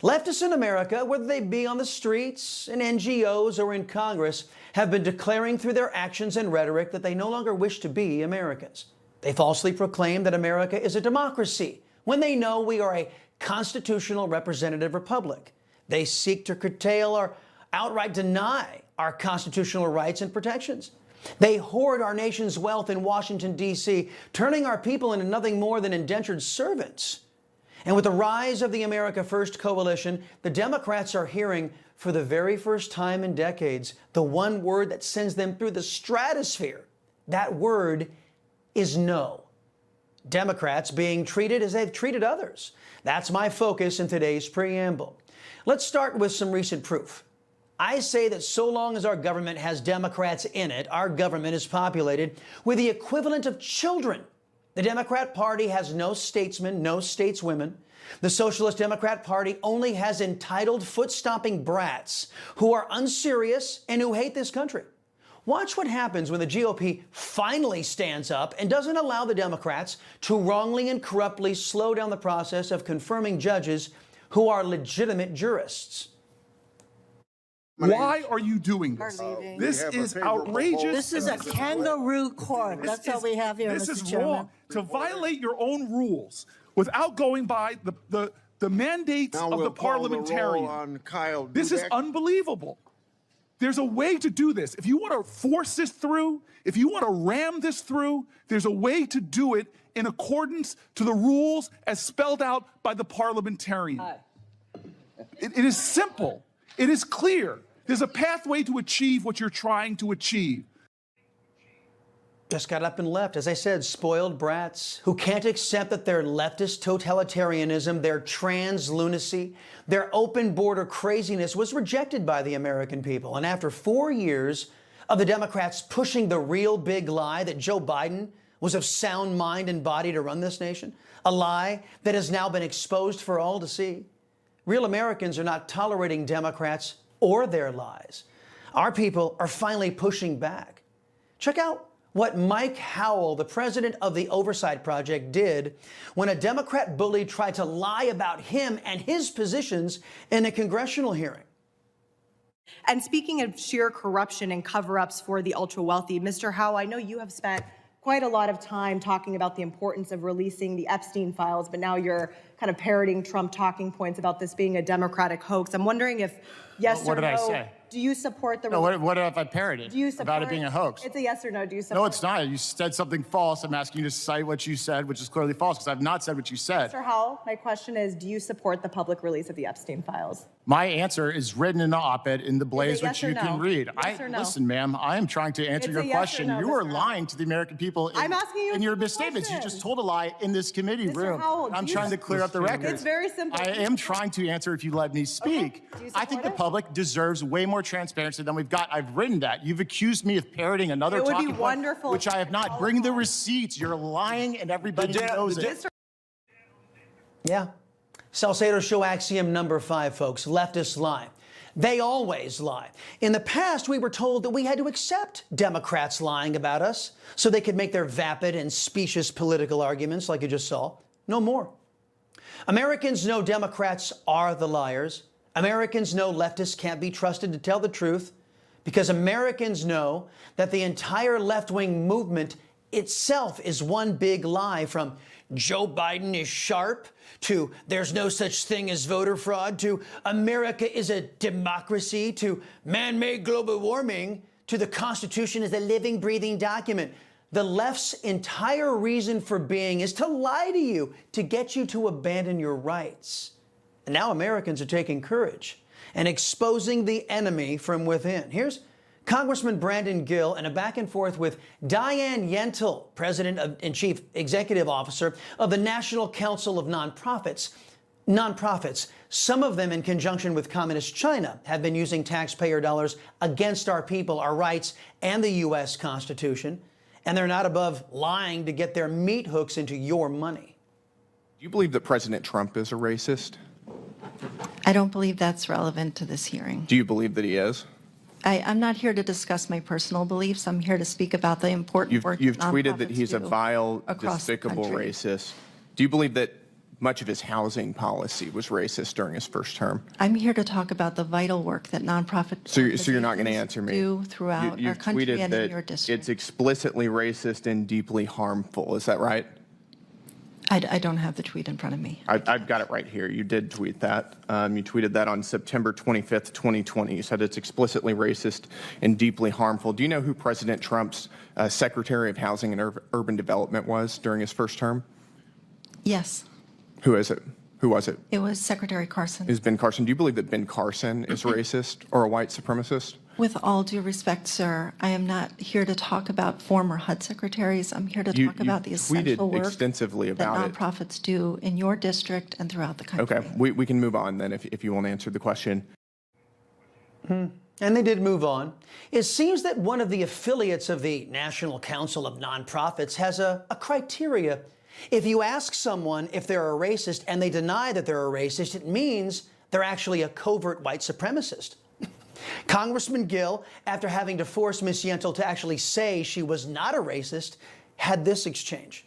Leftists in America, whether they be on the streets, in NGOs, or in Congress, have been declaring through their actions and rhetoric that they no longer wish to be Americans. They falsely proclaim that America is a democracy when they know we are a constitutional representative republic. They seek to curtail or outright deny our constitutional rights and protections. They hoard our nation's wealth in Washington, D.C., turning our people into nothing more than indentured servants. And with the rise of the America First coalition, the Democrats are hearing for the very first time in decades the one word that sends them through the stratosphere. That word is no. Democrats being treated as they've treated others. That's my focus in today's preamble. Let's start with some recent proof. I say that so long as our government has Democrats in it, our government is populated with the equivalent of children. The Democrat Party has no statesmen, no stateswomen. The Socialist Democrat Party only has entitled, foot-stomping brats who are unserious and who hate this country. Watch what happens when the GOP finally stands up and doesn't allow the Democrats to wrongly and corruptly slow down the process of confirming judges who are legitimate jurists. Why are you doing this? This is outrageous. This is a kangaroo court. That's all we have here, This Mr. is Chairman. wrong. To violate your own rules without going by the mandates of the parliamentarian. This is unbelievable. There's a way to do this. If you want to force this through, if you want to ram this through, there's a way to do it in accordance to the rules as spelled out by the parliamentarian. It is simple. It is clear. There's a pathway to achieve what you're trying to achieve. Just got up and left. As I said, spoiled brats who can't accept that their leftist totalitarianism, their trans lunacy, their open border craziness was rejected by the American people. And after 4 years of the Democrats pushing the real big lie that Joe Biden was of sound mind and body to run this nation, a lie that has now been exposed for all to see, real Americans are not tolerating Democrats or their lies. Our people are finally pushing back. Check out what Mike Howell, the president of the Oversight Project, did when a Democrat bully tried to lie about him and his positions in a congressional hearing. And speaking of sheer corruption and cover-ups for the ultra-wealthy, Mr. Howell, I know you have spent quite a lot of time talking about the importance of releasing the Epstein files, but now you're kind of parroting Trump talking points about this being a Democratic hoax. I'm wondering if yes or no. What did I say? Do you support the? No, what if I parroted about it being a hoax? It's a yes or no. Do you support? No, it's not. You said something false. I'm asking you to cite what you said, which is clearly false, because I've not said what you said. Mr. Howell, my question is, do you support the public release of the Epstein files? My answer is written in the op-ed in the Blaze, yes which you or no? can read. Yes or no? Listen, ma'am, I am trying to answer It's your a yes or question. no, You are Mr. lying to the American people I'm asking you in your a misstatements. You question. just told a lie in this committee Mr. room. Howell, I'm do you trying to clear up the record. It's very simple. I am trying to answer if you let me speak. Do you I think support the it? public deserves way more transparency than we've got. I've written that. You've accused me of parroting another It would be talking point, wonderful which I have not. Bring the receipts. You're lying, and everybody knows it. Yeah. Salcedo show axiom number 5, folks. Leftists lie. They always lie. In the past, we were told that we had to accept Democrats lying about us so they could make their vapid and specious political arguments like you just saw. No more. Americans know Democrats are the liars. Americans know leftists can't be trusted to tell the truth because Americans know that the entire left-wing movement itself is one big lie, from Joe Biden is sharp to there's no such thing as voter fraud to America is a democracy to man-made global warming to the Constitution is a living, breathing document. The left's entire reason for being is to lie to you, to get you to abandon your rights. And now Americans are taking courage and exposing the enemy from within. Here's Congressman Brandon Gill in a back and forth with Diane Yentl, President and Chief Executive Officer of the National Council of Nonprofits. Some of them in conjunction with Communist China have been using taxpayer dollars against our people, our rights, and the U.S. Constitution. And they're not above lying to get their meat hooks into your money. Do you believe that President Trump is a racist? I don't believe that's relevant to this hearing. Do you believe that he is? I'm not here to discuss my personal beliefs. I'm here to speak about the important work You've that tweeted that nonprofits he's a do vile, across the despicable country. racist. Do you believe that much of his housing policy was racist during his first term. I'm here to talk about the vital work that nonprofit So you're not going to answer me. do throughout our You've country tweeted and in that your district. it's explicitly racist and deeply harmful. Is that right? I don't have the tweet in front of me. I've got it right here. You did tweet that. You tweeted that on September 25th, 2020. You said it's explicitly racist and deeply harmful. Do you know who President Trump's Secretary of Housing and Urban Development was during his first term? Yes, Who is it? Who was it? it was Secretary Carson. Is Ben Carson. Do you believe that Ben Carson is racist or a white supremacist? With all due respect, sir, I am not here to talk about former HUD secretaries. I'm here to talk about the essential tweeted work extensively about that it. nonprofits do in your district and throughout the country. Okay, we can move on then if you won't answer the question. And they did move on. It seems that one of the affiliates of the National Council of Nonprofits has a criteria. If you ask someone if they're a racist and they deny that they're a racist, it means they're actually a covert white supremacist. Congressman Gill, after having to force Ms. Yentl to actually say she was not a racist, had this exchange.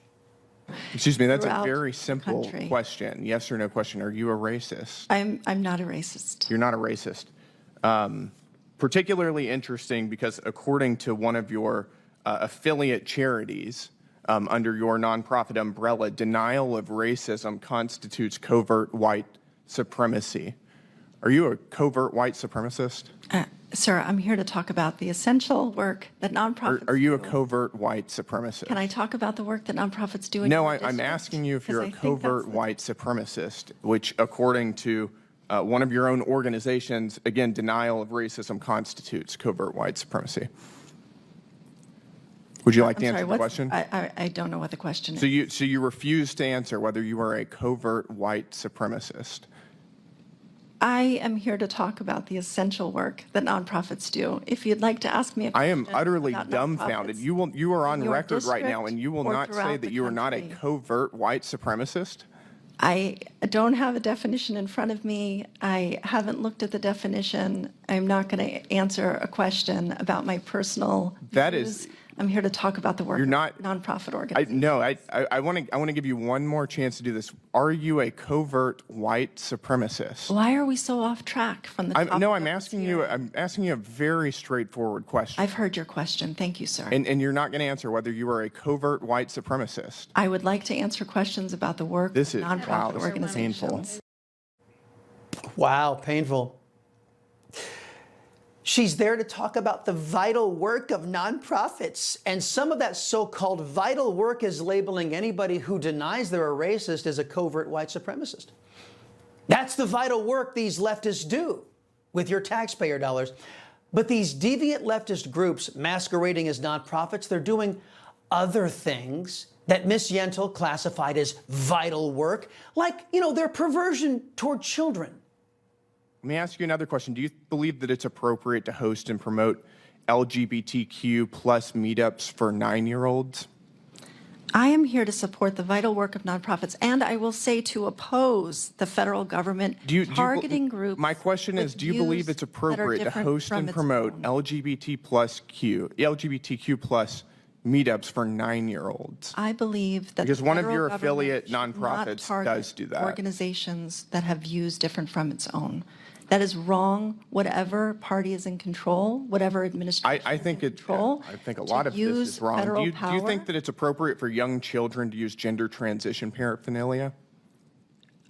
Excuse me, that's a Throughout very the simple country. question. Yes or no question. Are you a racist? I'm not a racist. You're not a racist. Particularly interesting because according to one of your affiliate charities under your nonprofit umbrella, denial of racism constitutes covert white supremacy. Are you a covert white supremacist? Sir, I'm here to talk about the essential work that nonprofits Are you a do. covert white supremacist? Can I talk about the work that nonprofits do in No, your I'm district? asking you if you're a Because I think that's covert white supremacist, which according to one of your own organizations, again, denial of racism constitutes covert white supremacy. Would you like to I'm answer sorry, the what's- question? I don't know what the question is. So you refuse to answer whether you are a covert white supremacist. I am here to talk about the essential work that nonprofits do. If you'd like to ask me a I question am utterly about dumbfounded. nonprofits You are on in your record right now, district and you will or not say throughout that the you are not a country. covert white supremacist. I don't have a definition in front of me. I haven't looked at the definition. I'm not going to answer a question about my personal That is- views. I'm here to talk about the work You're of not- nonprofit I organizations. want to give you one more chance to do this. Are you a covert white supremacist? Why are we so off track from the topic? I'm asking you a very straightforward question. I've heard your question. Thank you, sir. And you're not going to answer whether you are a covert white supremacist. I would like to answer questions about the work This of is nonprofit painful. organizations. Wow, painful. She's there to talk about the vital work of nonprofits. And some of that so-called vital work is labeling anybody who denies they're a racist as a covert white supremacist. That's the vital work these leftists do with your taxpayer dollars. But these deviant leftist groups masquerading as nonprofits, they're doing other things that Ms. Yentl classified as vital work, like, their perversion toward children. Let me ask you another question. Do you believe that it's appropriate to host and promote LGBTQ plus meetups for 9-year-olds? I am here to support the vital work of nonprofits, and I will say to oppose the federal government targeting groups. My question is, with do you believe views it's that are appropriate to different host from and its promote own? LGBTQ plus meetups for 9-year-olds? I believe that Because the one of federal your government affiliate should not nonprofits target does do that. Organizations that have views different from its own. That is wrong. Whatever party is in control, whatever administration I think is in control, I think a to lot of this use is wrong. federal Do you power. think that it's appropriate for young children to use gender transition paraphernalia?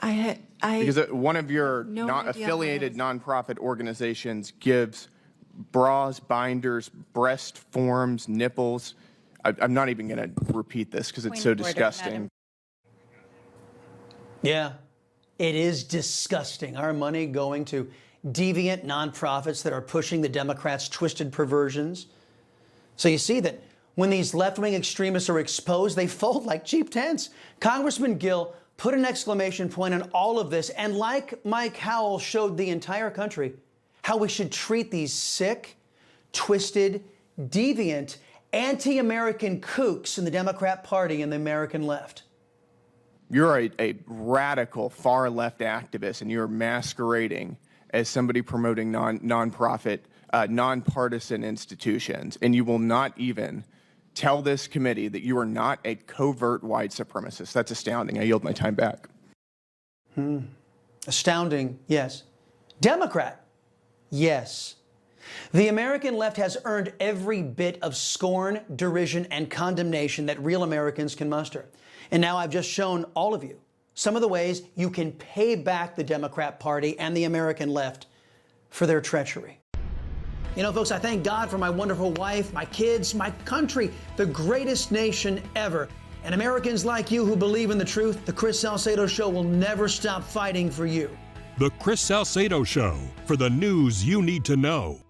Because one of your no not idea affiliated how nonprofit organizations gives bras, binders, breast forms, nipples. I'm not even going to repeat this because it's so disgusting. Yeah, it is disgusting. Our money going to deviant nonprofits that are pushing the Democrats' twisted perversions. So you see that when these left-wing extremists are exposed, they fold like cheap tents. Congressman Gill put an exclamation point on all of this, and like Mike Howell showed the entire country how we should treat these sick, twisted, deviant, anti-American kooks in the Democrat Party and the American left. You're a radical far-left activist, and you're masquerading as somebody promoting nonprofit, nonpartisan institutions, and you will not even tell this committee that you are not a covert white supremacist. That's astounding. I yield my time back. Astounding, yes. Democrat, yes. The American left has earned every bit of scorn, derision, and condemnation that real Americans can muster. And now I've just shown all of you some of the ways you can pay back the Democrat Party and the American left for their treachery. You know, folks, I thank God for my wonderful wife, my kids, my country, the greatest nation ever. And Americans like you who believe in the truth, the Chris Salcedo Show will never stop fighting for you. The Chris Salcedo Show, for the news you need to know.